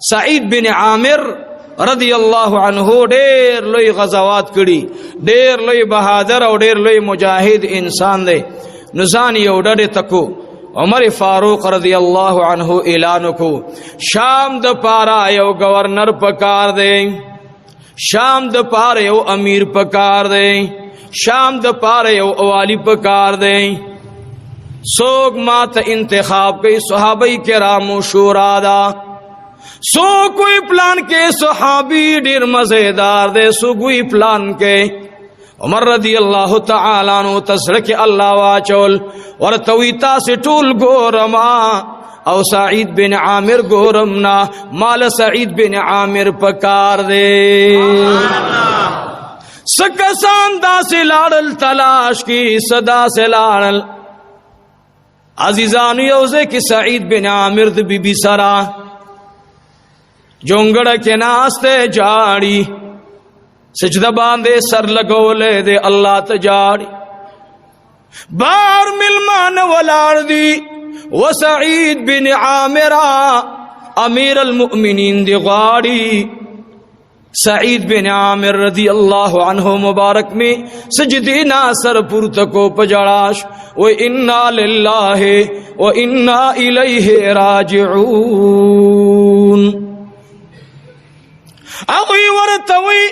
سعید بن عامر رضی اللہ عنہ ډیر لوی غزوات کړي، ډیر لوی بہادر او ډیر لوی مجاهد انسان دی. نو ځان یو ډډه تکو عمر فاروق رضی اللہ عنہ اعلان کو شام د پارا یو گورنر پکار دی، شام د پارا یو امیر پکار دی، شام د پارا یو والی پکار دی. سوک ما ته انتخاب کئی صحابہ کرام شورا دا، سو کوئی پلان کے صحابی ډیر مزیدار دے، سو کوئی پلان کے عمر رضی اللہ تعالی عنہ تسرک اللہ واچول ورتوی تاسی ټول گورما او سعید بن عامر گورمنا، مال سعید بن عامر پکار دے. سکسان دا سے لاڑل تلاش کی صدا سے لاڑل عزیزانو یوزے کی سعید بن عامر د بی بی سرا جونگڑ کے ناستے جاڑی سجدہ باندے سر لگولے دے اللہ تجاڑی بار ملمان والار دی و سعید بن عامرہ امیر المؤمنین دی غاڑی. سعید بن عامر رضی اللہ عنہ مبارک میں سجدینا سر پورتکو پجڑاش و انا للہ و انا الیہ راجعون. اغوی ورطوی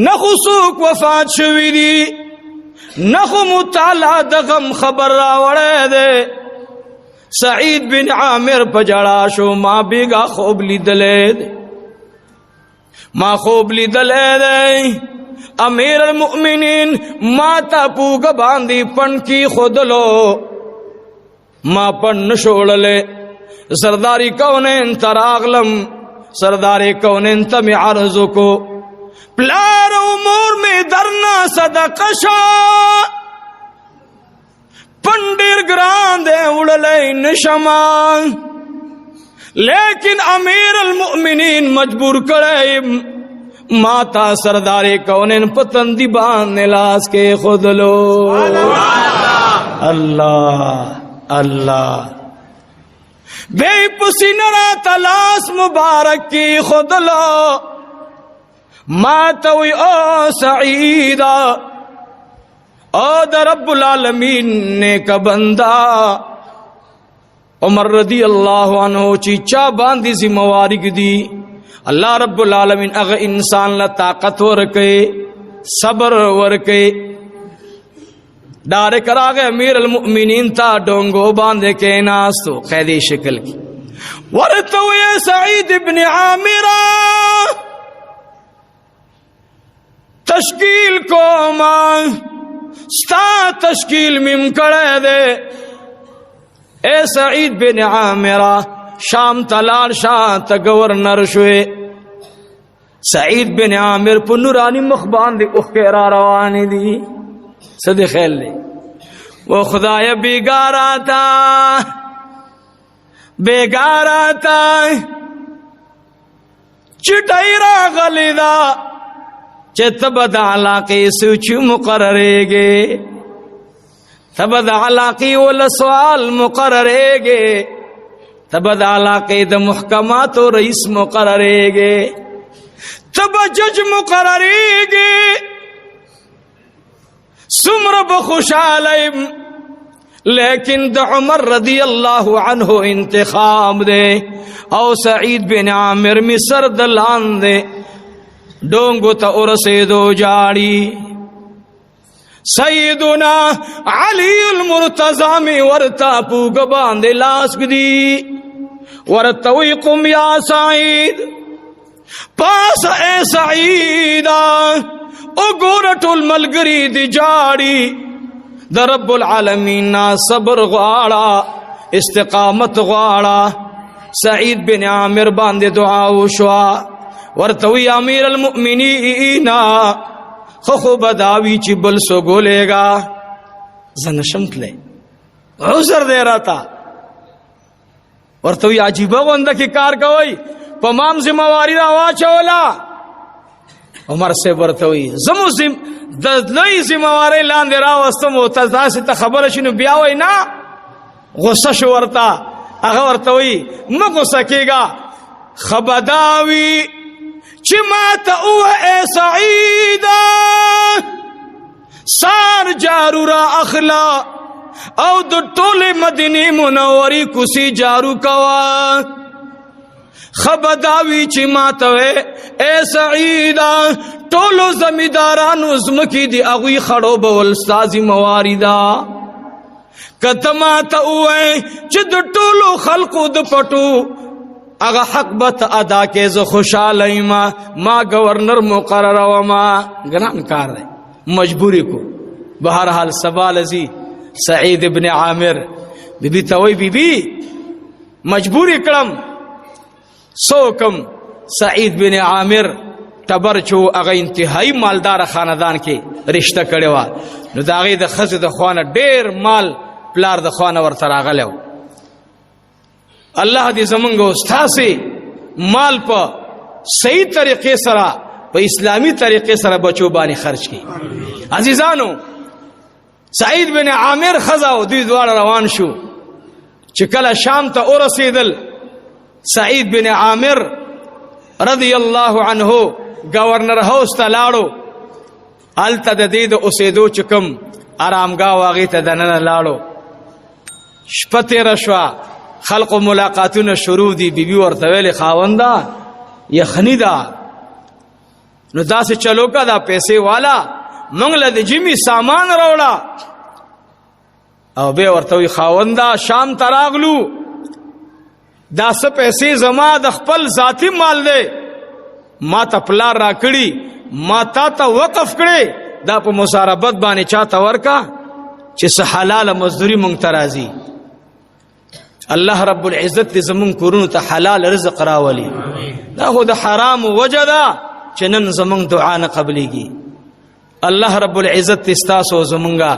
نخو سوک وفات شوی دی، نخو مطالعہ دغم خبر راوڑے دے. سعید بن عامر پجڑاشو ما بیگا خوب لی دلے دے، ما خوب لی دلے دے. امیر المؤمنین ما تا پوگ باندی پن کی خود لو، ما پن نشوڑ لے. سرداری کونین تراغلم، سرداری کونین تم عرض کو پلار امور میں درنا صدقشا پنڈیر گران دے اڑلے نشمان، لیکن امیر المؤمنین مجبور کرے ماتا سرداری کونین پتندی باندھ لاس کے خود لو. اللہ اللہ بے پسینرا تلاس مبارک کی خود لو. ما توی او سعیدہ او در رب العالمین نے کا بندہ. عمر رضی اللہ عنہ چیچا باندی ذمہ دی اللہ رب العالمین اگر انسان لا طاقت ورکے صبر ورکے ڈارے کرا گئے امیر المؤمنین تا ڈونگو باندھے کے ناستو قیدی شکل کی ورتو یا سعید ابن عامرہ تشکیل کو ماں ستا تشکیل مم کڑے دے. اے سعید بن عامرہ شام تلال شاہ تا گورنر شوئے. سعید بن عامر پا نورانی مخبان دی اخیرہ روانی دی صدی خیل دی وہ خدای بیگارا تا بیگارا تا چٹائی را غلی دا چتبد علاقی سوچ مقررے گے تبد علاقی والسوال مقررے گے تبد علاقی دا محکمات و رئیس مقررے گے تب جج مقررے گے سمر بخوشالیم لیکن دا عمر رضی اللہ عنہ انتخاب دے او سعید بن عامر مصر دلان دے ڈونگو تا ارسے دو جاڑی. سیدنا علی المرتضی میں ورتا پوگ باندے لاسک دی ورتوی قم یا سعید پاس اے سعیدہ او گورت الملگری دی جاڑی دا رب العالمین نا صبر غاڑا استقامت غاڑا. سعید بن عامر باندے دعاو شوا ورتوی امیر المؤمنین خو بداوی چی بل سو گولے گا زنشمت لے عذر دے رہا تھا. ورتوی عجیبہ وندہ کی کار کوئی پمام ذمہواری راوا چولا. عمر سے ورتوی زمو دلئی ذمہواری لاندے راوستم و تزداسی تا خبر شنو بیاوئی نا غصہ شو ورتا اگر ورتوی مغصہ کی گا خبداوی چې ما ته اوه اے سعیدا سار جارو را اخلا او د ټوله مدینه منورې کوسی جارو کوا خبداوی چې ما ته اے سعیدا ټولو زمیدارانو زمکی دی اغوی خړو بول استازی مواردا کته ما ته اوه چې د ټولو خلقو د پټو اغه حق بت ادا کې زه خوشاله ما گورنر مقرر و ما ګران کار دی مجبوری کو بہر حال سوال ازی سعید ابن عامر بی بی توي بی بی مجبوری کړم سوکم سعید بن عامر تبرچو اغه انتهایی مالدار خاندان کې رشتہ کړو نو دا غي د خزه د خوانه ډیر مال پلار د خوانه ورته راغلو الله دې زمونږ استاد مال په صحیح طریقې سره په اسلامی طریقې سره بچو باندې خرج کړي عزیزانو سعید بن عامر خزا او دوی دواړه روان شو چې کله شام ته ورسېدل سعید بن عامر رضی الله عنه گورنر هاوس ته لاړو هلته د دې د اوسېدو چې کوم آرامګاه واغې ته دننه لاړو شپه تېره شوه خلقو ملاقاتونه شروع دي بیبي ورته ویلې خاونده یخني ده نو داسې چلو کا دا پیسې والا مونږ له د جمی سامان راوړه او به ورته وی خاونده شام ته راغلو دا څه پیسې زما د خپل ذاتی مال دی ما ته پلار را کړي ما ته وقف کړي دا په مساربت باندې چاته ورکا چې څه حلال مزدوري مونږ ته راځي الله رب العزت دې زمون کورونو ته حلال رزق راولي دا خو د حرام وجدا چې نن زمون دعا نه قبليږي الله رب العزت استاسو زمونږه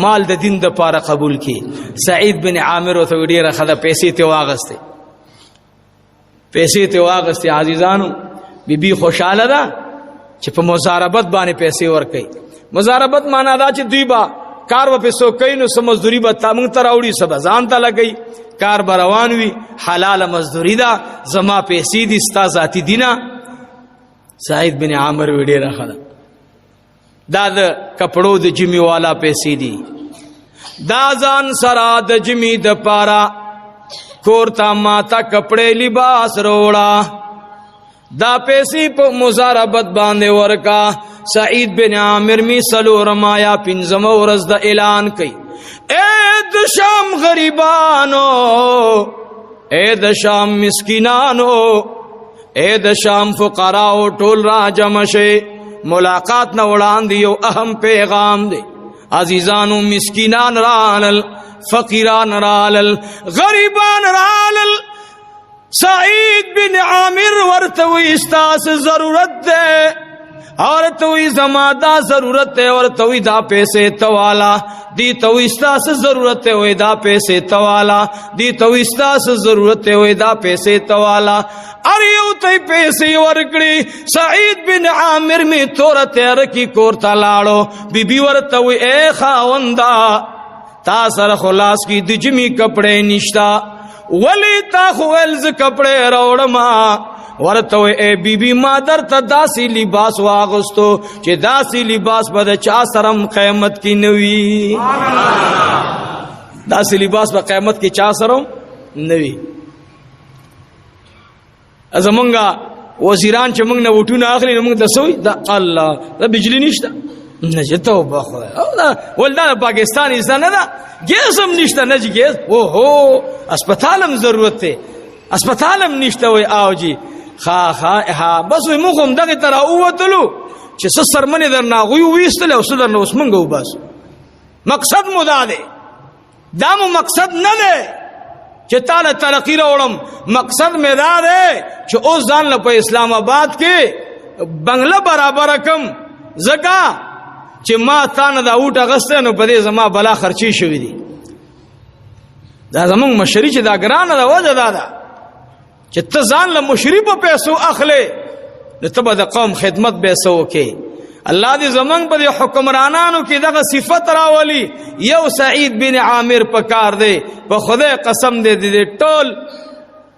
مال د دین د پاره قبول کړي سعید بن عامر او ته ډیره خدای پیسې ته واغسته عزیزانو بیبي خوشاله ده چې په مزاربت باندې پیسې ورکړي مزاربت معنا دا چې دوی با کار و پیسو کوي نو سم مزدوري به تامن تر اوړي سب ځان ته لګي کار بروان وی حلال مزدوری دا زما پیسې دي ستا ذاتی دینا سعید بن عامر وی ډیر خلا دا د کپړو د جمی والا پیسې دي دا ځان سرا د جمی د پارا کورتا ماتا کپڑے لباس روڑا دا پیسې په مزاربت باندې ورکا سعید بن عامر می سلو رمایا پنځم ورځ د اعلان کړي اے د شام غریبانو اے د شام مسکینانو اے د شام فقراو ټول را جمع شي ملاقات نه وړاندې یو اهم پیغام دی عزیزانو مسکینان رالل فقیران رالل غریبان رالل سعید بن عامر ورتوی استاس ضرورت دے اور توی زمادا ضرورت ہے اور توی دا پیسے توالا دی توی استاس ضرورت ہے وی دا پیسے توالا دی توی استاس ضرورت ہے وی دا پیسے توالا اریو تی پیسے ورکڑی سعید بن عامر میں تورا تیر کی کورتا لاڑو بی بی ورتوی اے خاوندا تا سر خلاص کی دجمی کپڑے نشتا ولی تا خوالز کپڑے روڑما ورتو اے بی بی مادر تا داسی لباس واغستو چه داسی لباس بدا چا سرم قیمت کی نوی داسی لباس با قیمت کی چا سرم نوی از منگا وزیران چه منگ نوٹو نا آخری نمونگ دا سوی دا اللہ دا بجلی نشتا نجتو بخواه ولدان پاکستان ایسان دا گیس هم نشتا نجی گیس اوہو اسپتالم ضرورت تے اسپتالم نشتا وی آو جی خا بس وی مخم دقی ترا اووتلو چه سرمنی در ناغوی ویستل او سدر نوس منگو بس مقصد مدا دے دامو مقصد ندے چه تالا ترقی روڑم مقصد میں دا دے چه اوز دان لپا اسلام آباد کے بنگلہ برابر کم زکا چې ما تانه دا اوټ اغسته نو په دې زما بلا خرچي شوې دي دا زمونږ مشري چې دا ګرانه دا وجه دا چې ته ځان له مشري په پیسو اخلي نو ته به د قوم خدمت به سو کې الله دې زمونږ په دې حکمرانانو کې دغه صفت راولي یو سعید بن عامر په کار دی په خدای قسم دې ټول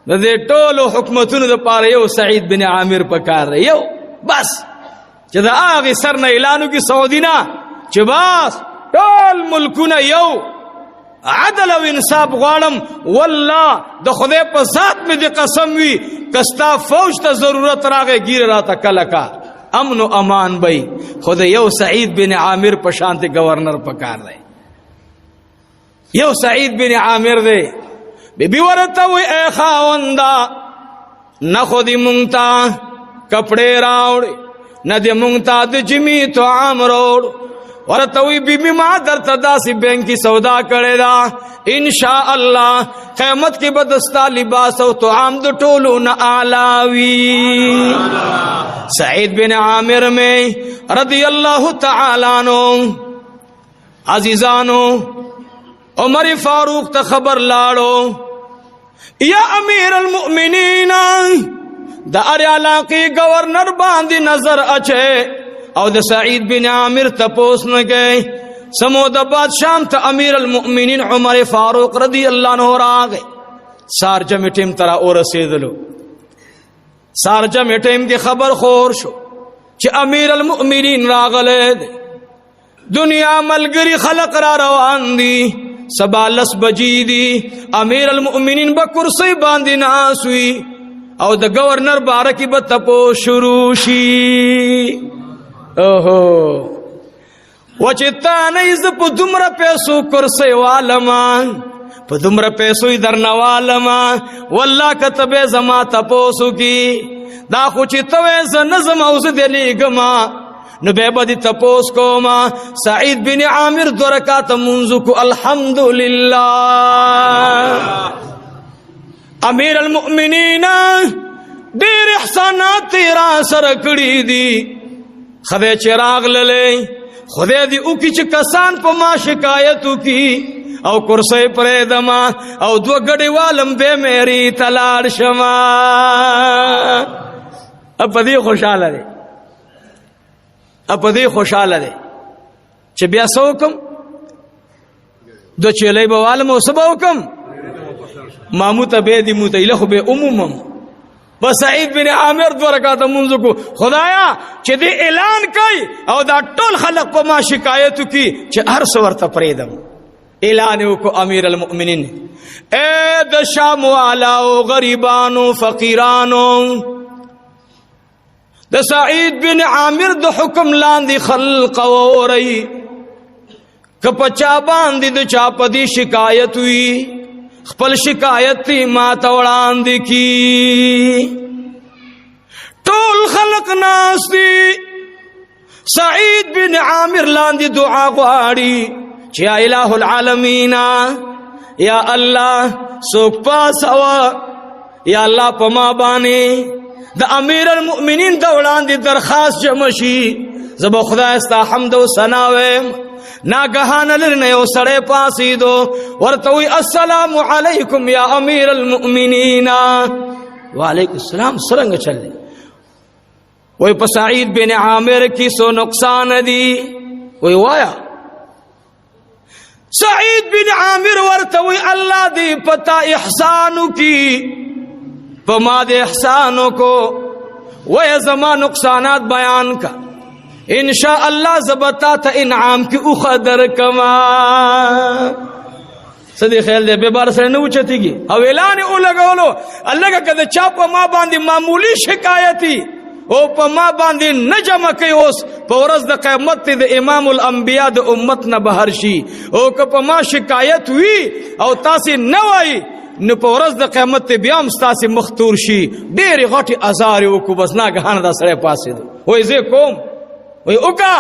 د دې ټولو حکومتونو د پاره یو سعید بن عامر پکار دی، یو بس چې دا هغه سر نه اعلانو کې سعودي نه چې بس ټول ملکونه یو عدل او انصاف غواړم. والله د خدای په ذات مې د قسم وي کستا فوج ته ضرورت راغی گیر راته کله کا امن و امان بی. خود یو سعید بن عامر په شانته گورنر پکار دی، یو سعید بن عامر دی. بی بی ورته وی اے خاوندا نه خودی مونږ کپڑے راوړي نه دې مونږ د جمی تو عام روړ. ورته وی بی بی ما درته داسې بینکی سودا کړی دا ان شاء الله قیامت کې بدستا لباس او طعام د ټولو نه اعلی. سعید بن عامر میں رضی اللہ تعالی عنہ عزیزانو عمر فاروق ته خبر لاړو یا امیر المؤمنین د ار علاقی گورنر باندې نظر اچے او د سعید بن عامر تپوس نه گئے سمو د بادشاہ ته امیر المؤمنین عمر فاروق رضی اللہ عنہ راغے. سارجه میټیم ترا اور رسیدلو سارجه میټیم کی خبر خور شو چې امیر المؤمنین راغله دنیا ملګری خلق را روان دي سبا لس بجی دی امیر المؤمنین با کرسی باندې ناسوی او د گورنر بارکی با تپو شروع شي. اوہو وچتا نیز پا دمرا پیسو کرسی والما پا دمرا پیسوی درنوالما واللہ کتب زما تپوسو کی دا خوچی تویز نظم اوز دلی گما نبیبا دی تپوس کو ما سعید بن عامر دو رکات منزو کو الحمدللہ. امیر المؤمنین دیر احسانات تیرا سرکڑی دی خدای چراغ للے خدای دی او کی چه کسان پا ما شکایتو کی او کرسی پریدما او دو گڑی والم بے میری تلار شما. اب پا دی خوشحال دے اپا دی خوشحال دے چه بیا سو کم دو چیلی بوالم او سبا کم ماموتا بے دی موتا الہو بے امومم. بس سعید بن عامر دو رکعت منځ کو خدایا چې دی اعلان کوي او دا ټول خلق په ما شکایتو کی چې هر څو ورته پریدم. اعلان وکړو امیر المؤمنین اے د شام والاو غریبانو فقیرانو د سعید بن عامر د حکم لاندې خلق اوري کپچا باندې د چا پدی شکایت وی خپل شکایت ما توړاند کی ټول خلق ناس دی سعید بن عامر لاندې دعا غواړي چې یا الہ العالمین یا الله سوک پاسوا یا الله پما باندې د امیر المؤمنین د وړاندې درخواست جمع شي زب خدای استا حمد و ثنا و ناګهان لرنه یو سړی پاسې دو ورته وی السلام علیکم یا امیر المؤمنین وعلیکم السلام سرنګ چلے وی په سعید بن عامر کی سو نقصان دی وی وایا سعید بن عامر ورته وی الله دی پتا احسانو کی پما دے احسانوں کو وی زما نقصانات بیان کا انشاءاللہ زبتا تا انعام کی اخدر کما صدی خیال دے بے بار سر نوچتی گی او اعلان او لگولو اللہ کا کدے چاپا ما باندی معمولی شکایتی او پا ما باندی نجمع کئی اوس پا ورز دا قیمت تی دا امام الانبیاء دا امت نبہر شی او کپا ما شکایت ہوئی او تاسی نوائی نو په ورځ د قیامت ته بیا هم ستاسې مختور شي ډېرې غټې ازارې وکړو بس ناګهانه دا سړی پاڅېدو وایي زه کوم وایي وکړه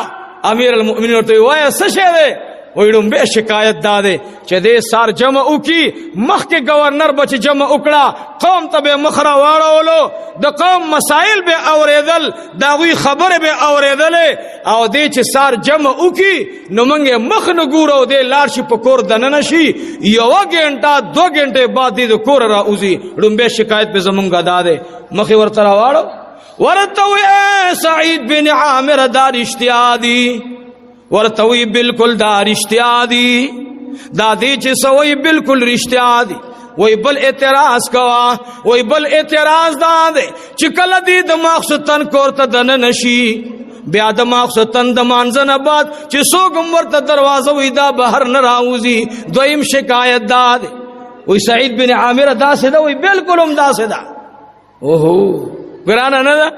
امیر المؤمنین ورته وایي وایه څه شی دی وایي لومبی شکایت دا دی چې دې سار جمع وکړي مخکې ګورنر به چې جمع وکړه قوم ته به مخ را واړولو د قوم مسایل به اورېدل د هغوی خبرې به اورېدلې او دې چې سار جمع وکړي نو موږ یې مخ نه ګورو او دې لاړ شي په کور دننه شي یوه ګنټه 2 ګنټې بعد دې د کوره راوځي لومبی شکایت به زمونږ دا دی مخې ورته راواړو ورته وایي سعید بن عامر دا رښتیا دي ورته وی بالکل دا رښتیا دي دا دې چې سوی بالکل رښتیا دي وی بل اعتراض کوا وی بل اعتراض دا دے چکل دی دماغ ستن کورتا دن نشی بیا دماغ ستن دمانزن آباد چی سوگم ورطا دروازہ وی دا بہر نراؤزی دویم شکایت دا دے وی سعید بن عامر دا سے دا وی بالکل ام دا سے دا اوہو گرانا نا دا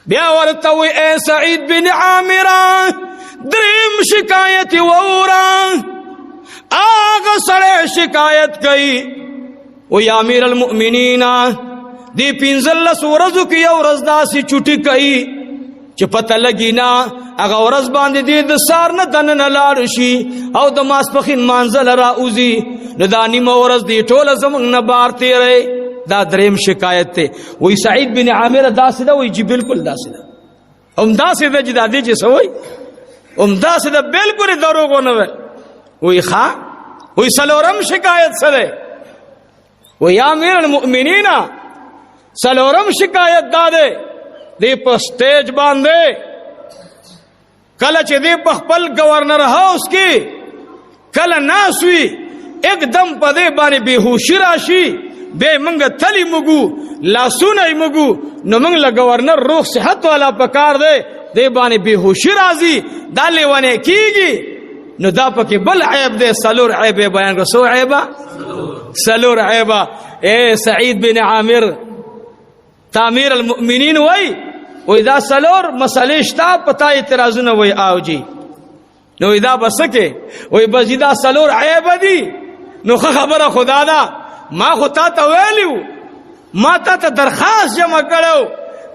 بیا ورطا وی اے سعید بن عامر دریم شکایت وورا آغا سڑے شکایت کئی وی امیر المؤمنین دی پینزلس ورزو کی یو رزدا سی چوٹی کئی چی پتہ لگی نا اگا ورز باندی دی دسار نا دن نلارشی او دماس پخین مانزل را اوزی ندانی مورز دی ٹول زمان نبار تیرے دا دریم شکایت تے وی سعید بن عامر دا سدا وی جی بالکل دا سدا ام دا سدا جی دا دی جی سوئی ام دا سدا بالکل دروگو نوے وی خواہ وی سلورم شکایت سدے وی امیر المؤمنین سلورم شکایت دا دے دی پا سٹیج باندے کلچ دی پا خپل گورنر ہاؤس کی کل ناسوی ایک دم پا دے بانی بے ہوشی راشی بے منگ تلی مگو لاسونای مگو نو منگ لگورنر روح صحت والا پکار دے دے بانی بے ہوشی رازی دا لیوانے کی گی نو دا پکی بل عیب دے سلور عیب بیان کو سو عیبا سلور عیبا اے سعید بن عامر تعمیر المؤمنین وی دا سلور مسئلشتا پتا اعتراضون وی آو جی نو دا بسکے وی بس دا سلور عیب دی نو خبر خدا دا ما خدا تا ویلیو ما تا درخواست جمع کرو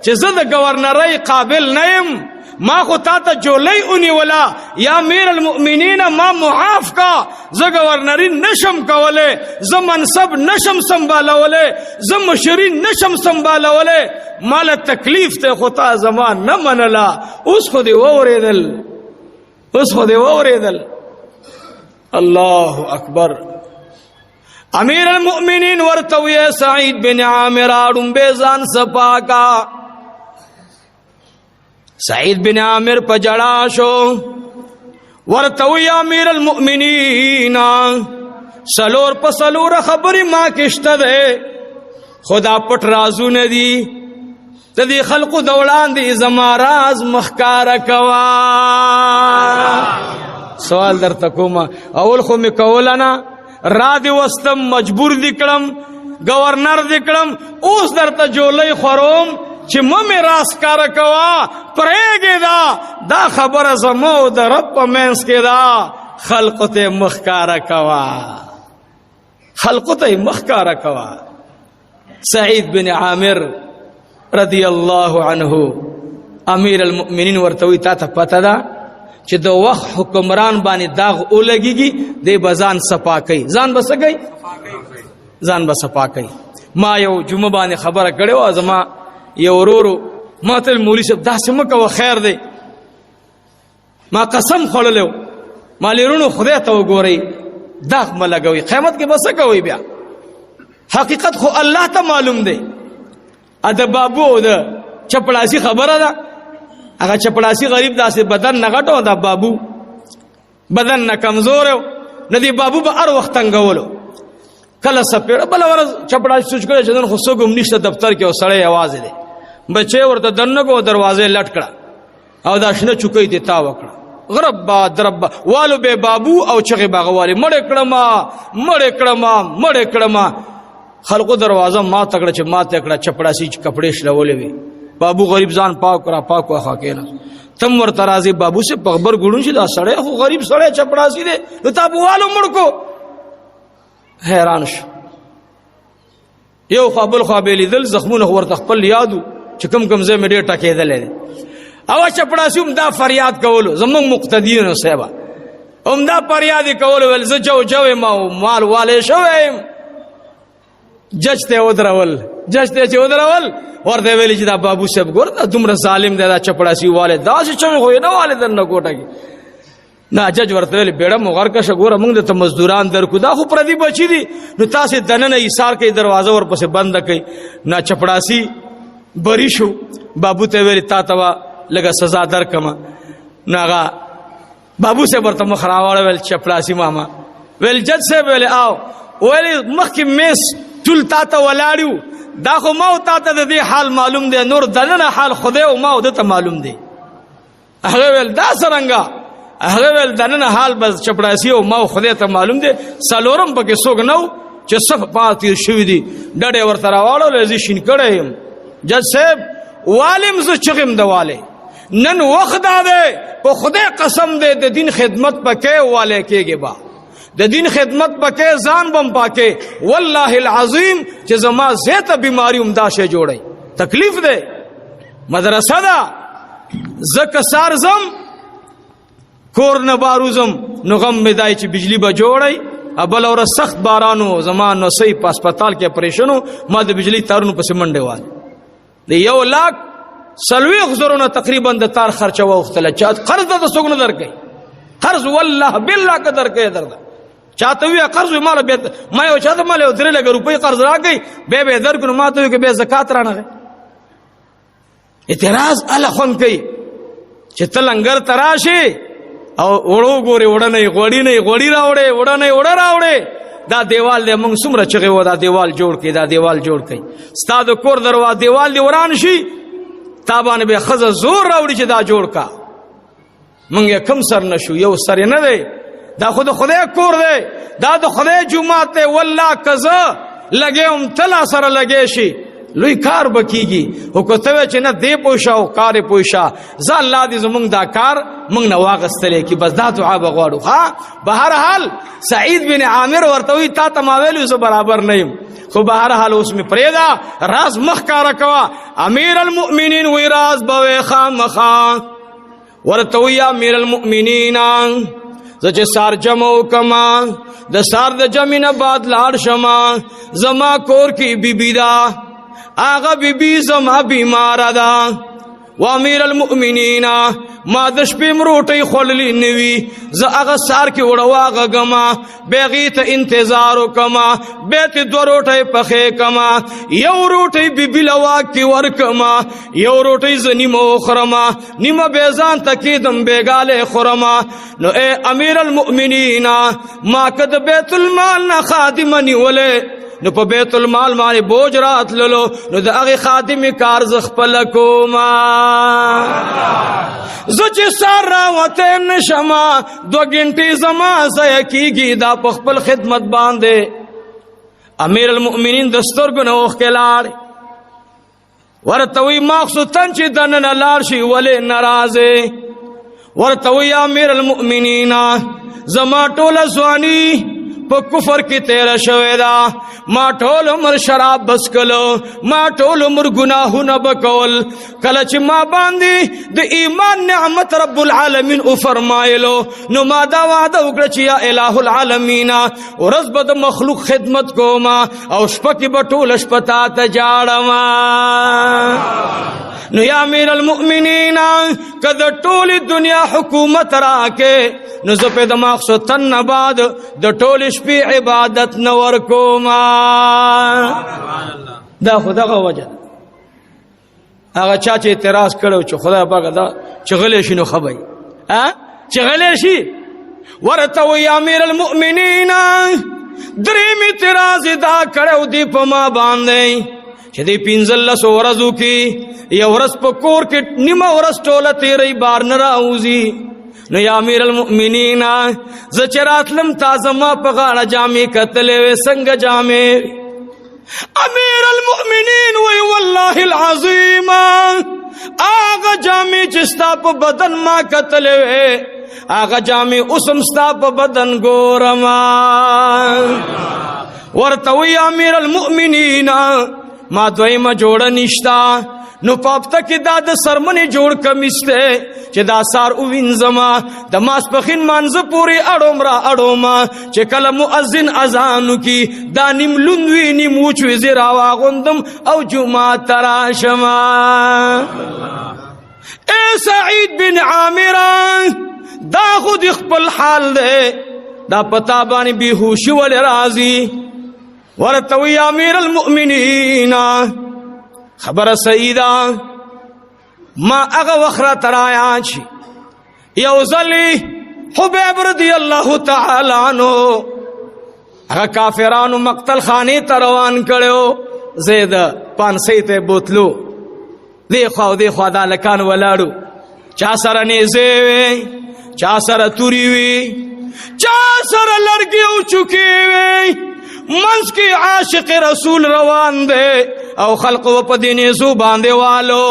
چی زد گورنرائی قابل نیم ما خدا تا جولی اونی ولا یا امیر المؤمنین ما معاف کا ز گورنری نشم کولے ز منصب نشم سنبالولے ز مشری نشم سنبالولے مال تکلیف تے خدا زمان نہ منلا اس خودی ووریدل اس خودی ووریدل اللہ اکبر امیر المؤمنین ورتوی سعید بن عامر آڑم بیزان سپاکا سعید بن عامر پا جڑاشو ورتوی امیر المؤمنین سلور پا سلور خبری ما کشت دے خدا پٹ رازو ندی تدی خلق دولان دی زماراز مخکار کوا سوال در تکوما اول خو می کولانا را دی وستم مجبور دکڑم گورنر دکڑم اوس در تا جولی خوروم چی ممی راس کار کوا پریگی دا خبر زمو دا رب مینس کی دا خلقت مخکار کوا خلقت مخکار کوا سعید بن عامر رضی اللہ عنہ امیر المؤمنین ورتوی تا تا پتا دا چی دو وقت حکمران بانی داغ اولگی گی دے بزان سپا کئی زان بس گئی زان بس سپا کئی ما یو جمعہ بانی خبر کڑے و ازما یو رورو ما تل مولی صاحب دا سمکا و خیر دے ما قسم خوڑلیو ما لیرونو خدای تا گو رئی داغ ما لگوی قیمت کے بس گوی بیا حقیقت خو اللہ تا معلوم دے ادا بابو دا چپڑاسی خبر دا اگا چپڑاسی غریب دا سے بدن نغٹو دا بابو بدن نا کمزور ہو ندی بابو با ار وقت انگولو کل سپیڑ بلا ورز چپڑاسی سوچ کرے چندن خصو گم نشتا دفتر کے سڑے آواز دے بچے ورطا دنگو دروازے لٹ کڑا او دا شنہ چکئی تی تاو کڑا غربا دربا والو بے بابو او چغی باغوالی مڑے کڑما خلقو دروازہ ما تکڑا چھ ما تکڑا چپڑاسی کپڑے شلولے وی بابو غریب زان پاک کرا پاک و خاکینا تم ور ترازی بابو سے پخبر گڑون شی دا سڑے خو غریب سڑے چپڑاسی دے تو تابو والو مڑکو حیران شو یو خوابل خوابیلی دل زخمون خور تخپل یادو چکم کم زی میں ڈیٹا کے دلے دے او چپڑاسی ام دا فریاد کولو زمان مقتدین سیبا ام دا فریادی کولو ویل زجو جوی ماو مال والے شویم جج تے چے ادرول ورده ویلی چې دا بابو صاحب ګور دا دومره ظالم دی دا چپړاسی والے دا چې چوي خو نه والے دنه کوټه کې نه جج ورته ویلی بیڑا مغر کا شګور موږ ته مزدوران درکو دا خو پردی بچی دي نو تاسو دنه ایثار کې دروازه ور پسې بند کړي نه چپړاسی بری شو بابو ته ویلی تا توا لگا سزا در کما ناغا بابو سے برتا مخراوالا ویل چپڑاسی ماما ویل جج سے ویل آو ولی مخکې میس ټول تا ته ولاړیو دا خو ما او تا ته د دې حال معلوم دی نور دننه حال خدای او ما او د ته معلوم دی هغه ویل دا څرنګه هغه ویل دننه حال بس چپړاسي او ما او خدای ته معلوم دی څلورم پکې څوک نو چې صف پاتې شوي دي ډډې ورته راواړو زه شین کړی یم جج صاحب والم زه چغم د والي نن وخت دا دی په خدای قسم دی د دین خدمت پکې والي کېږي با د دین خدمت پکې ځان بم پاکه والله العظیم چې زما زیته بیماری همدا شی جوړي تکلیف دی مدرسه دا زکه سارزم کور نه باروزم نو غم مدای چې بجلی به جوړي ابل اور سخت بارانو زمان نو صحیح په هسپتال کې اپریشنو ما د بجلی تارونو پسې منډه وال د 1 لاک سلوي غزرونه تقریبا د تار خرچه وختله چا قرض د سګنه درکې قرض والله بالله که درکې درده چاته وی قرض مال به ما یو چاته مال یو 3 لک روپۍ قرض راکې به درکو ما ته کې به زکات رانه اعتراض الخون کوي چې تلنګر تراشي او وړو ګوري وړنه غوړی نه غوړی راوړې وړنه وړ راوړې دا دیوال دې موږ څومره چغه و دا دیوال جوړ کړي دا دیوال جوړ کړي ستاد کور دروا دیوال دی وران شي تابانه به خزه زور راوړي چې دا جوړ کا موږ کم سر نشو یو سر نه دی دا خود خدای کور دی دا د خدای جمعه ته والله کزه لګیم تلا سره لګې شي لوی کار بکیږي او کوته چې نه دی پوښا او کار پوښا ز الله دې زمونږ دا کار مونږ نه واغستلې کی بس دا دعا بغواړو ها بهر حال سعید بن عامر ورته وی تا تماویل زه برابر نه يم خو بهر حال اوس می پریدا راز مخ کار کوا امیر المؤمنین وی راز بوي خامخا ورته وی امیر المؤمنین زچ سار جمع کما د سار د جمینه بعد لاړ شما زما کور کی بیبی دا آغا بی بی زما بیمار دا و امیر المؤمنین ما د شپې مروټي خوللی نوي ز هغه سار کې وړوا غما بیغیت انتظار کما بیت دو روټي پخې کما یو روټي بیبلوا کې ور کما یو روټي زنی مو خرما نیمه بیزان تکیدم بیگاله خرما نو اے امیر المؤمنین ما کد بیت المال نه خادم نیولې نو په بیت المال باندې بوج راتللو نو د هغه خادم کار ز خپل کوما زچ سار راوته نشما 2 غنټې زما زه کیږي دا په خپل خدمت باندې امیر المؤمنین دستور ګنوخ کلاړ ورتوي مقصود تن چې دنه لاړ شي ولې ناراضه ورتوي امیر المؤمنین زما ټوله ځواني په کفر کې تیر شوی دا ما ټول عمر شراب بس کلو ما ټول عمر گناهونه بکول کله چې ما باندې د ایمان نعمت رب العالمین او فرمایلو نو ما دا وعده وکړه چې یا الہ العالمین ورځ به د مخلوق خدمت کوما او شپه کې به ټول شپه ته جاړم نو یا امیر المؤمنین کده ټول دنیا حکومت راکې نو زه په د مقصد تن بعد د ټول شپې عبادت نور کوما دا خدغه وجه هغه چا چې اعتراض کړو چې خدای پاک دا چغلې شنو خبي چغلې شي ورته وی امیر المؤمنین دریم اعتراض دا کړو دی په ما باندې چې دی 15 ورځو کې یو ورځ په کور کې نیمه ورځ ټوله تیرې بار نه راوځي نو یا امیر المؤمنین ز چراتلم تازه ما په غاړه جامې کتلې څنګه جامې امیر المؤمنین وی والله العظیم آغا جامې چې ستا په بدن ما کتلې آغا جامې اوسم ستا په بدن ګورما ورته وی امیر المؤمنین ما دویمه جوړه نشتا نو پاپتا کې دا د سرمنې جوړ کمیسته چې دا سار او وینځما د ماسپخین مانزه پوری اړوم را اړوما چې کله مؤذن اذان کی دا نیم لوندوی نیم وچوي زرا واغوندم او جمعه تراشما اے سعید بن عامر دا خود خپل حال ده دا پتا باندې بیهوش ول راضی ورتوی امیر المؤمنین خبر سیدہ ما اغا وخرا ترایا چی یو ظلی حبیب رضی اللہ تعالی عنہ هغه کافرانو مقتل خانه ته روان کړو. زید پانسۍ ته بوتلو، دی خوا دا لکان ولاړو، چا سره نیزې وي، چا سره توري وي، چا سره لرګي او چوکي وي. منځ کې عاشق رسول روان دی او خلق په دې نیزو باندې والو.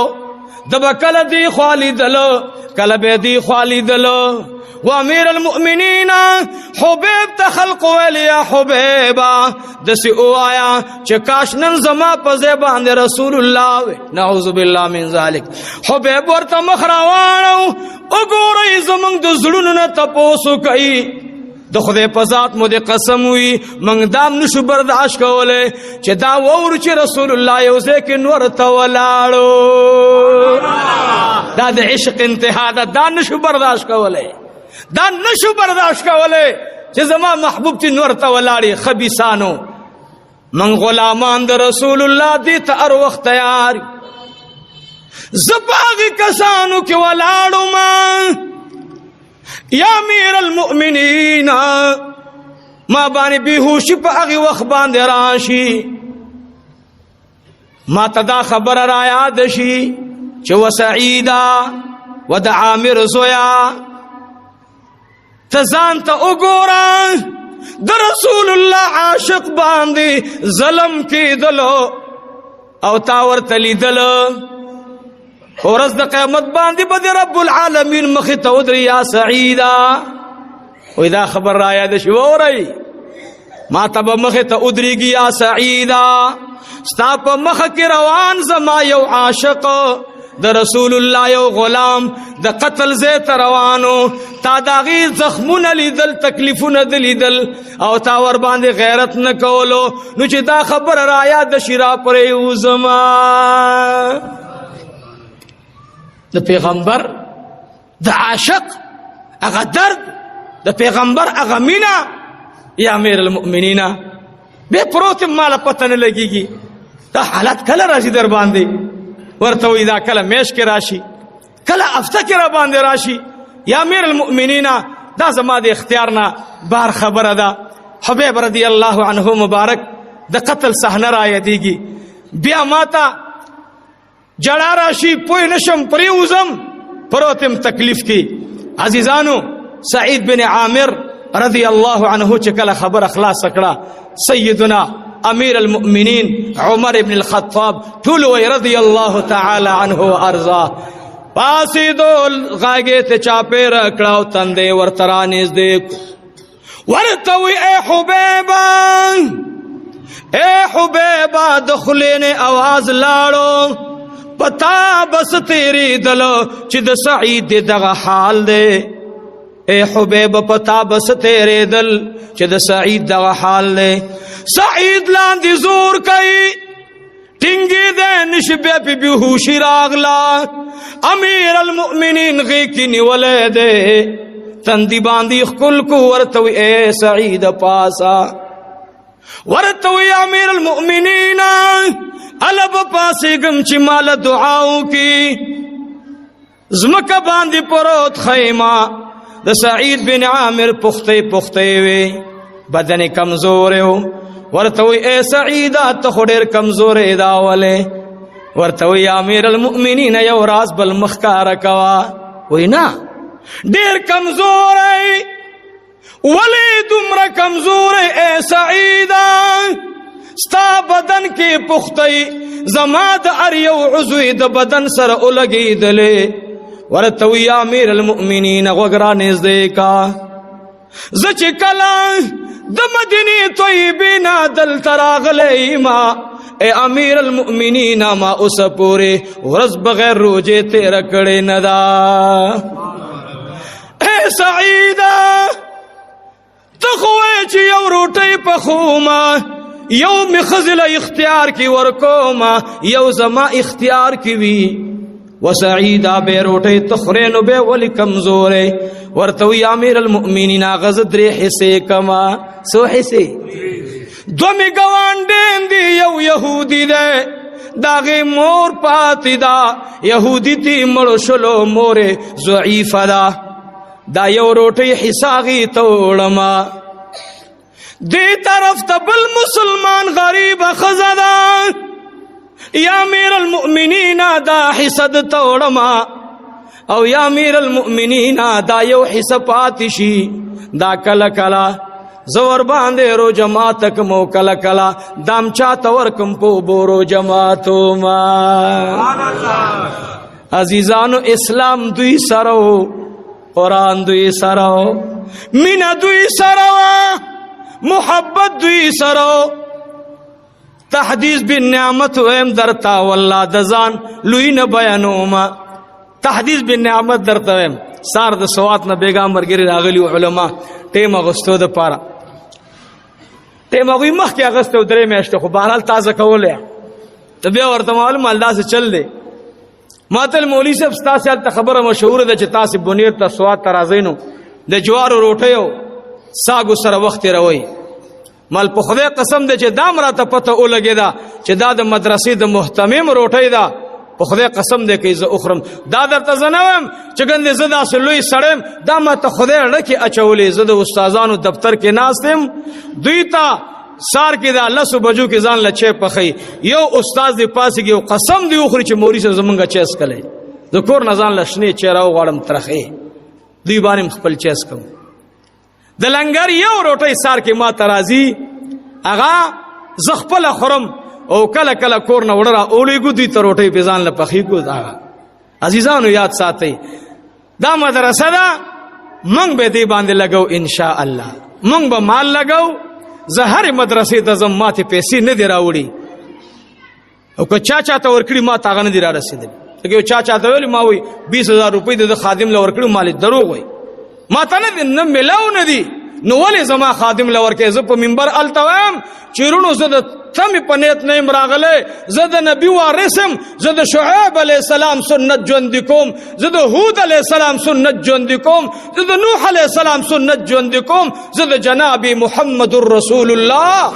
د به کله دی خوالی دلو، کله به دی خوالی دلو. و امیر المؤمنین حبیب ته خلق ویل یا حبیبا دسی اوایا چې کاش نن زما په ځای باندې رسول الله وي. نعوذ بالله من ذلک. حبیب ورته مخ راواړو، وګورئ زمونږ د زړونو نه تپوسو کوي. د خدای په ذات مو د قسم وي موږ دام نشو برداشت کولی چې دا وورو چې رسول الله یو ځای کې نور ته ولاړو. دا د عشق انتها ده، دا نشو برداشت کولی، دا نشو برداشت کولی چې زما محبوب تی نور ته ولاړې. خبیثانو من غلامان د رسول الله دی ته هر وخت تیار. زه په هغې کسانو کې ولاړو ما یا امیر المؤمنین ما باندې بیهوشي په هغې وخت باندې راشي، ما ته دا خبره را یاد شي چې و سعیدا و د عامر زویا ته ځان ته وګوره د رسول الله عاشق باندې ظلم کېدلو او تا ورته لیدلو. ورځ د قیامت باندې به د رب العالمین مخې ته ودرې یا سعیدا. وایي دا خبر را یاد شي، واورئ ما ته به مخې ته ودرېږي یا سعیدا. ستا په مخه کې روان زما یو عاشق د رسول الله یو غلام د قتل ځای ته روانو. تا د هغې زخمونه لیدل، تکلیفونه د لیدل او تا ور باندې غیرت نه کولو. نو چې دا خبره را یاد شي را پرېوځما د پیغمبر د عاشق هغه درد، د پیغمبر هغه مینا. یا امیر المؤمنین بے پروت مالا پتہ نه لګیږي دا حالت کله راشي در باندې. ورته وی دا کله میش کې راشي، کله هفته کې را باندې راشي. یا امیر المؤمنین دا زما د اختیار نه بار خبره ده. حبیب رضی الله عنه مبارک د قتل صحنه را یادېږي. بیا ماته جڑا راشي، پوی نشم پریوزم، پروتم تکلیف کی. عزیزانو سعید بن عامر رضی الله عنه چې کله خبر اخلاص کړه، سیدنا امیر المؤمنین عمر ابن الخطاب ټول وی رضی الله تعالی عنه وارضاه. پاسې دول غاګې ته چاپې راکړه او تندې ورته رانږدې ورته وی اے حبیبا د خولې نه آواز لاړو پتا بس تیری دلو چې د سعید دغه حال دی. اے حبیب پتا بس تیری دل چې د سعید دغه حال دی. سعید لاندې زور کوي، ټینګې دی نشي بیا پې بیهوشي راغلا. امیر المؤمنین غې کې نیولی دی، تندي باندې ښکل کو. ورته وی اے سعید پاسا، ورته وی امیر المؤمنین الب پاسېږم چې مال دعاو کی. زمکه باندې پروت خیمه د سعید بن عامر پختې وي، بدن کمزور و. ورته وی اے سعیدا ته خو ډېر کمزورې دا ولې؟ ورته وی امیر المؤمنین یو راز بل مخکاره کوا. وی نه ډېر کمزورې، ولې دومره کمزورې اے سعیدا؟ ستا بدن کې پختې زما د هر یو عضو د بدن سره ولګېدلې. ورته وی امیر المؤمنین غوږ را نږدې کا. زه چې کله د مدینې طیبې نه دلته راغلی ما، اے امیر المؤمنین ما اوسه پورې ورځ بغیر روجې تېره کړې نه ده. اے سعیده ته خو وایې چې یو روټۍ پخومه، یو می خزل اختیار کی ورکوما، یو زما اختیار کی وی. و سعیدا بے روٹے تخرینو بے ولی کمزورے. ورتوی امیر المؤمنین غز درې حصے کما. سو حصے دو می گوانڈین دی، یو یہودی دے داغی مور پاتی دا، یہودی تی مڑو شلو مورے ضعیف دا. دا یو روٹی حصاغی توڑما. دی طرف ته بل مسلمان غریب خزدا یا امیر المؤمنین دا حصد توڑما او یا امیر المؤمنین دا یو حصہ پاتشی دا کلا کلا زور باندې رو جماعت کمو کلا کلا دام چاته ورکم په بورو جماعتو ما عزیزانو اسلام دوی سره قرآن دوی سره مینا دوی سره محبت دوی سره تحدیث بالنعمت ویم درتا والله دزان لوی نه بیانوما تحدیث بالنعمت درتا ویم سار د سوات نه بیگا مرګری راغلی علما ټیم اغستو د پاره ټیم هغه مخ کې اغستو درې میاشتې خو بهرحال تازه کولې ته بیا ورته معلوم انداز چل دی ماتل مولوی صاحب ستاسو ته خبره مشهور ده چې تاسو بنیر ته سوات ترازینو د جوارو روټیو ساګو سره وخت روي مال په خدای قسم ده چې دام راته پته ولګی دا چې دا د مدرسې د محتمم روټی دا په خدای قسم ده کې زه اخرم دا درته زنوم چې ګندې زدا سلوي سړم دا ما ته خدای لکه اچولې زه د استادانو دفتر کې ناستم دوی ته سار کې دا لسو بجو کې ځان لچې پخې یو استاد دی پاسې یو قسم دی اخري چې موري سره زمونږه چیس کړي د کور نزان لښنې چیرې غړم ترخه دوی باندې خپل چیس کوم د لنګر یو روټي سار کې ما ترازی اغا زخپل خرم او کله کله کور نه وړه اولې ګو دوی ته روټي پیزان لپخې کو دا عزیزانو یاد ساتئ دا مدرسه دا منګ به دی باندې لګاو ان شاء الله منګ به مال لګاو زهر مدرسې ته زماته پیسې نه دی راوړي او که چا ته ورکړي ما تاغه نه دی را رسیدل که چا ته ویل ما وي 20000 روپۍ د خادم لور کړو مال دروغ وي ما ته نه ملاو نه دی نو ولې زما خادم لور کې ز په منبر التوام چیرونو زه تم پنیت نه راغله زه د نبی وارثم زه د شعیب علی السلام سنت ژوند کوم زه د هود علی السلام سنت ژوند کوم زه د نوح علی السلام سنت ژوند کوم زه د جناب محمد رسول الله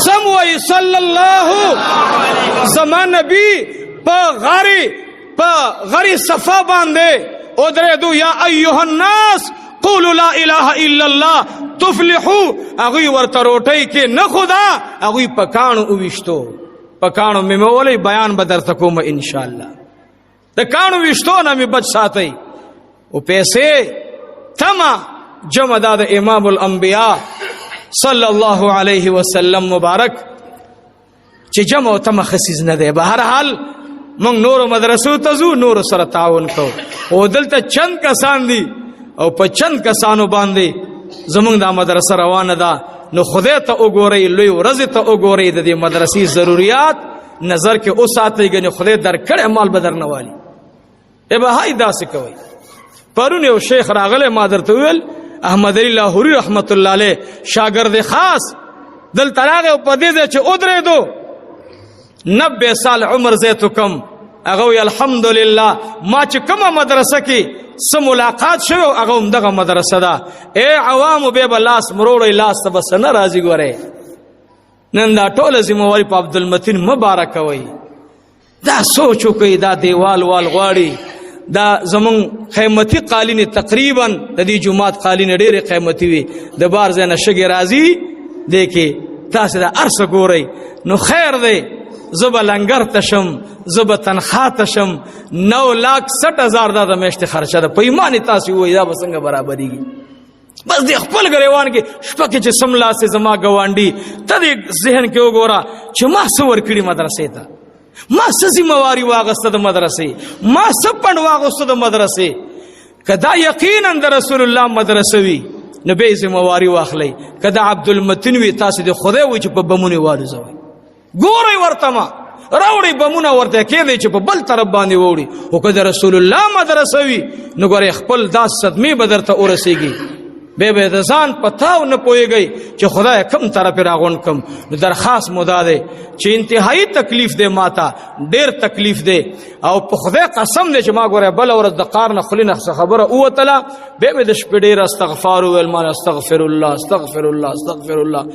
سموي صلی الله زمان نبی په غری صفا باندې او درې دو یا ایها الناس قولوا لا اله الا الله تفلحوا اغوی ورته روټی کې نه خدا اغوی پکانو اوښتو پکانو مې مولای بیان بدر تکوم ان شاء الله د کانو وښتو نه مې بچ ساتي او پیسې تما جمع د امام الانبیاء صلی الله علیه وسلم مبارک چې جمع تم خصیز نه ده به هر حال مونږ نور مدرسو ته زو نور سره تعاون کو او دلته چند کسان دي او په چند کسانو باندې زمونږ د مدرسه روانه ده نو خدای ته وګورئ لوی ورځ ته وګورئ د دې مدرسې ضرورت نظر کې او ساتي غني خدای درکړې مال بدر نه والی ای به هاي داسې کوي پرون یو شیخ راغله ما درته ویل احمد علی لاهوری رحمت الله علیه شاګرد خاص دل تراغه په دې چې او درې دو 90 سال عمر زیتو کم اغوی الحمدلله ما چې کومه مدرسه کې سم ملاقات شو هغه هم دغه مدرسه ده اے عوام به بلاس مروړی لاس ته بس نه راضی ګوره نن دا ټول ذمہواری په عبدالمتین مبارک وای دا سوچو کوي دا دیوال وال غواړي دا زمون قیمتي قالین تقریبا د دې جمعات قالین ډېر قیمتي وي د بار زنه شګي راضی دیکي تاسو دا ارس ګورئ نو خیر دی زب لنګر تشم زب تنخوا تشم 9,60,000 دا میشت خرچه ده په ایمان تاسو وای دا بسنګ برابرېږي بس د خپل غریوان کې شپه کې چې سملا سي زما گوانډي ته ذهن کې وګوره چې ما څور کړی مدرسې ته ما سزي مواري واغسته د مدرسې ما سپند واغسته د مدرسې کدا یقینا د رسول الله مدرسې وي نبی زمواري واخلي کدا عبدالمتین وي تاسو د خدای و چې په بمونه والو زوي ګوري ورته ما راوړي بمونه ورته کېدی چې په بل طرف باندې ووري او کله رسول الله مدرسه وي نو ګوري خپل داس صدمه بدرته ورسیږي به د ځان پتاو نه پويږي چې خدای کم طرف راغون کم نو درخواست مودا ده چې انتهایی تکلیف ده ماته ډېر تکلیف ده او په خدای قسم ده چې ما ګوره بل ورځ د قار نه خلینه خبره او تعالی به د شپې ډېر استغفار او ال استغفر الله استغفر الله استغفر الله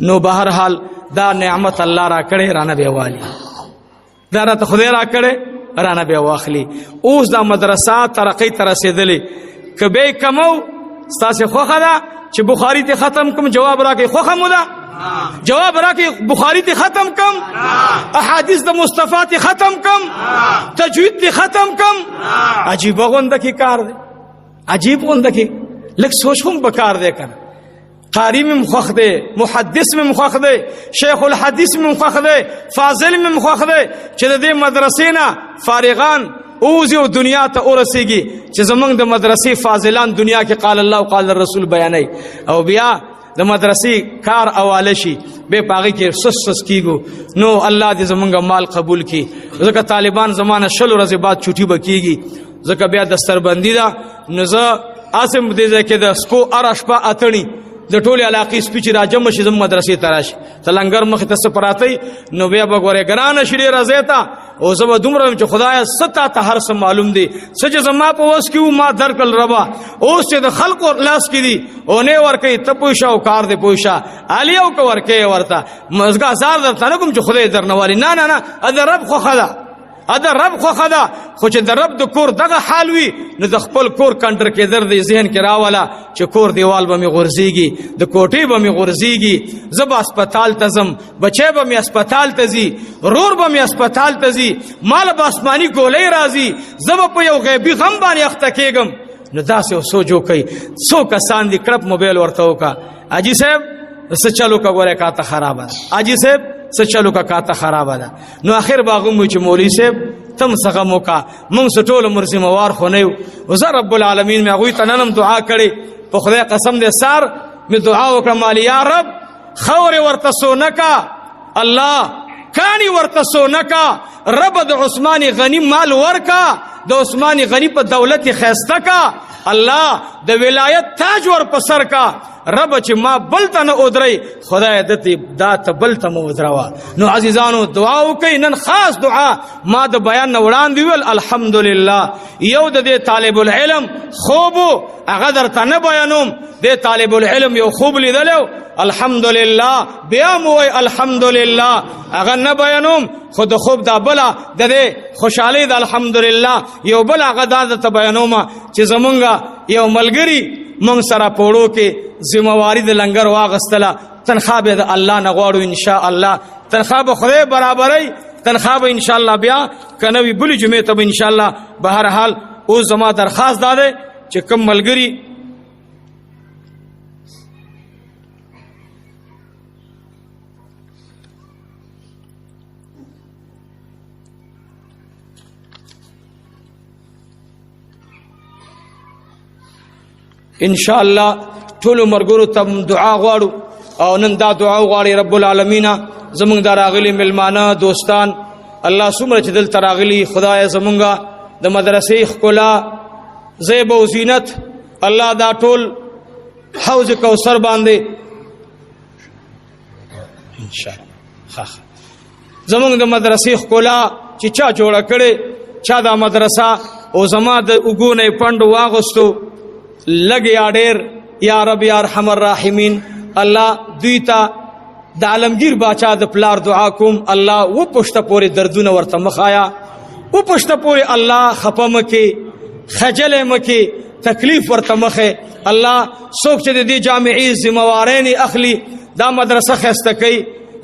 نو بهر حال دا نعمت الله را کړې رانه به والی دا راته خدای را کړې رانه به واخلي اوس دا مدرسه ترقی تر رسیدلې کبه کمو ستاسو خوخه ده چې بخاری ته ختم کوم جواب راکې خوخه مودا جواب راکې بخاری ته ختم کم احادیث د مصطفی ته ختم کم تجوید ته ختم کم عجیب غونډه کې کار دی عجیب غونډه کې لږ سوچ هم بکار دی کنه قاری میں مخخ دے محدث میں مخخ دے شیخ الحدیث میں مخخ دے فاضل میں مخخ دے چې د مدرسې نه فارغان اوزي او دنیا ته ورسیږي چې زمونږ د مدرسې فاضلان دنیا کې قال الله او قال الرسول بیانای او بیا د مدرسې کار اواله شي به پاغي کې سس کیږي نو الله دې زمونږ مال قبول کړي ځکه طالبان زمانه شل ورځې بعد چټي بکیږي ځکه بیا دستربندي دا نو زه اسم دې ځکه د سکو ارشپا اتنی د ټولې علاقې سپیچ راجم شي زم مدرسې تراش تلنګر مخ ته سپراتی نو بیا بګوره ګران شری رازیتا او زما دومره چې خدای ستا ته هر څه معلوم دی سچ زما په وس کې ما درکل ربا اوس چې د خلق لاس کې دي او نه ور کوي ته پوښا او کار دې پوښا علي او کو ور کوي ورته مزګه زار درته نه کوم چې خدای درنوالي نه نه نه اذر رب خو خدا اذر رب خو خدا خو چې د رب د کور دغه حال وي نو د خپل کور کنټر کې درد ذهن کې راواله چې کور دیوال به می غورځيږي د کوټې به می غورځيږي زب هسپتال تزم بچي به می هسپتال تزي رور به می هسپتال تزي مال به آسماني ګولې راځي زب په یو غیبي غم باندې اخته کېږم نو داسې سوچو کوي څو کسان دي کړپ موبایل ورته وکا اجي صاحب څه چلو کا ګوره کا ته خراب اجي صاحب څه چلو کا ته خراب ده نو اخر باغم چې مولوی صاحب تم څنګه موکا مونږ سټول مرزموار خو نه یو وز رب العالمین مې غوي تننم دعا کړي په خدای قسم دې سار مې دعا وکړه مال یا رب خور ورته سونکا الله کانی ورته سونکا رب د عثمان غنی مال ورکا د عثمان غنی په دولت خيسته کا الله د ولایت تاج ور په سر کا رب چې ما بلته نه ودري خدای دې دا ته بلته مو ودروا نو عزیزانو دعا وکي نن خاص دعا ما د بیان نه وړاندې ویل الحمدلله یو د طالب العلم خوب هغه درته نه بیانوم د طالب العلم یو خوب لیدلو الحمدلله بیا مو الحمدلله هغه نه بیانوم خود خوب دا بلا د خوشالۍ د الحمدلله یو بل هغه د بیانوم چې زمونږه یو ملګری مونږ سره پوړو کې ذمہواری د لنګر واغستله تنخواه به د الله نه غواړو ان شاء الله تنخواه به خدای برابرای تنخواه به ان شاء الله بیا کنوي بلی جمعه ته ان شاء الله به هر حال او زما درخواست داده چې کم ملګری ان شاء الله ټول مرګورو تم دعا غواړو او نن دا دعا غواړي رب العالمین زمونږ د راغلي ملمانه دوستان الله سمره چې دل تراغلي خدای زمونږه د مدرسې خلا زیب او زینت الله دا ټول حوض کوثر باندې ان شاء الله زمونږ د مدرسې خلا چې چا جوړ کړي چا دا مدرسه او زما د وګونه پند واغستو لګي اډیر یا رب یا ارحم الراحمین الله دویتا د عالمگیر باچا د پلار دعا کوم الله و پښته پورې دردونه ورته مخایا و پښته پورې الله خپم کې خجل مکه تکلیف ورته مخه الله څوک چې د دې جامعي ذمہوارین اخلي دا مدرسه خسته کوي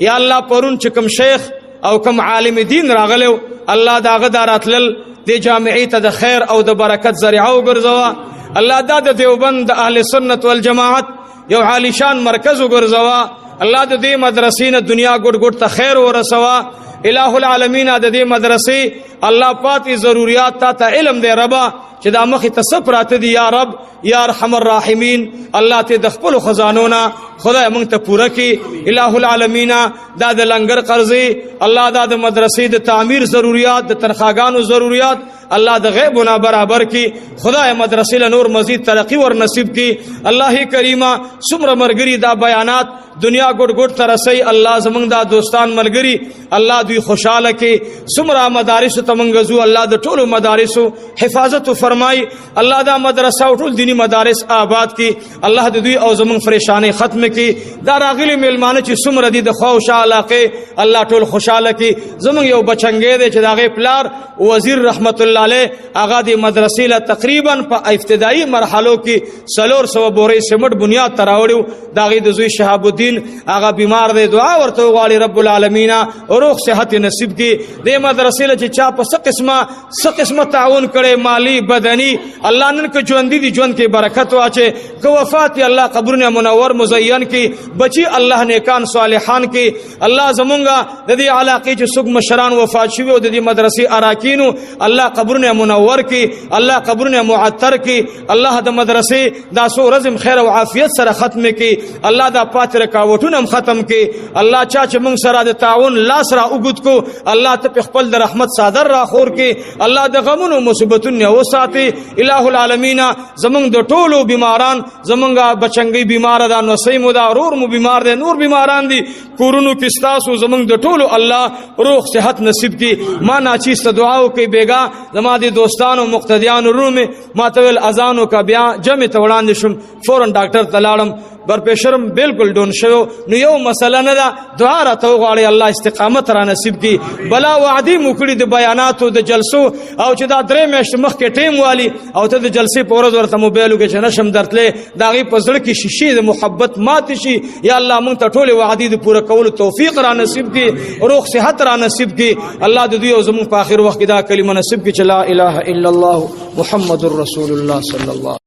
یا الله پرون چې کوم شیخ او کوم عالم دین راغلو الله دا غداراتل د جامعي ته د خیر او د برکت ذریعہ وګرځوا الله دا د دیوبند اهل سنت والجماعت یو عالی شان مرکز وګرځوا الله د دې مدرسې نه دنیا ګډ ګډ ته خیر ورسوا الہ العالمین د دې مدرسې الله پاتې ضرورت ته علم دې ربا چې دا مخې ته صبرات دي یا رب یا ارحم الراحمین الله ته د خپل خزانونه خدای موږ ته پوره کړي الہ العالمین دا د لنګر قرضې الله دا د مدرسې د تعمیر ضرورت د تنخواګانو ضرورت الله د غیبنا برابر کی خدای مدرسې له نور مزید ترقی ور نصیب کی الله کریمه سمره مرګری دا بیانات دنیا ګډ ګډ ترسي الله زمونږ دا دوستان ملګری الله دوی خوشاله کی سمره مدارس تمنګزو الله د ټولو مدارسو حفاظت فرمای الله دا مدرسه او ټول دینی مدارس آباد کی الله د دوی او زمونږ پریشانې ختم کی دا راغلی میلمانه چې څومره دي د خوشا علاقه الله ټول خوشاله کی زمونږ یو بچنګې دی چې داغه پلار وزیر رحمت الله علیه هغه د مدرسې له تقریبا په ابتدایي مرحلو کې 300 بورې سمټ بنیاد تراوړو داغه د زوی شهاب الدین هغه بیمار دی دعا ورته غواړي رب العالمین روغ صحت نصیب کی د مدرسې له چې چا په څه قسمه تعاون کړي مالی بدني الله نن کو ژوند دي ژوند کې برکت واچي کو وفات الله قبرونه منور مزین کی بچي الله نیکان صالحان کی الله زمونږه د دې علاقې چې څوک مشران وفات شوی او د دې مدرسې اراکینو الله قبرونه منور کی الله قبرونه معطر کی الله د مدرسې دا سو رزم خیر او عافیت سره ختم کی الله دا پات رکاوټونه ختم کی الله چا چې موږ سره د تعاون لاس را وګد کو الله ته خپل د رحمت صادر را خور کی الله د غمونو مصیبتونو وساتي الہ العالمین زمونږ د ټولو بیماران زمونږه بچنګي بیمار ده نو سیمو دا رور مو بیمار ده نور بیماران دي کورونو کې تاسو زمونږ د ټولو الله روغ صحت نصیب کی ما ناچیز ته دعا وکي بیگا زما دي دوستانو مقتدیانو رومه ما تول اذانو کا بیا جمع ته وړاندې شم فورن ډاکټر تلاړم برپېشرم بالکل ډون شو نو یو مسله نه ده دعا را ته غواړي الله استقامت را نصیب کی بلا وعدي موکړي د بیاناتو د جلسو او چې دا درې میاشت مخکې ټیم والی او ته د جلسې په ورځ ورته موبایل کې نشم درتلې دا غي په ځړ کې شیشې د محبت مات شي یا الله مونږ ته ټول وعدي د پوره کولو توفیق را نصیب کی روغ صحت را نصیب کی الله د دوی او زمون په اخر وخت کې دا کلمه نصیب کی چې لا اله الا الله محمد رسول الله صلی الله